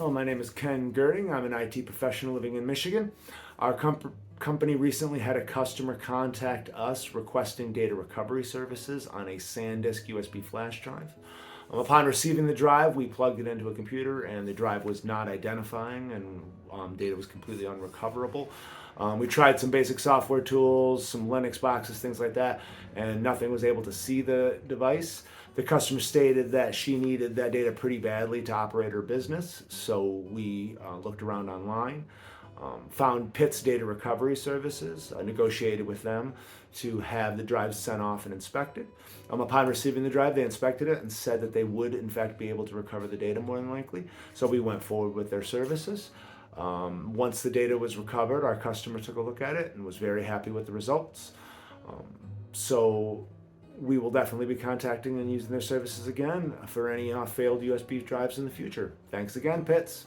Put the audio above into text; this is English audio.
Hello, my name is Ken Girding. I'm an IT professional living in Michigan. Our company recently had a customer contact us requesting data recovery services on a Sandisk USB flash drive. Upon receiving the drive, we plugged it into a computer and the drive was not identifying and data was completely unrecoverable. We tried some basic software tools, some Linux boxes, things like that, and nothing was able to see the device. The customer stated that she needed that data pretty badly to operate her business, so we looked around online, found Pitt's data recovery services, negotiated with them to have the drive sent off and inspected. Upon receiving the drive, they inspected it and said that they would in fact be able to recover the data more than likely, so we went forward with their services. Once the data was recovered, our customer took a look at it and was very happy with the results. So we will definitely be contacting and using their services again for any failed USB drives in the future. Thanks again, Pitts.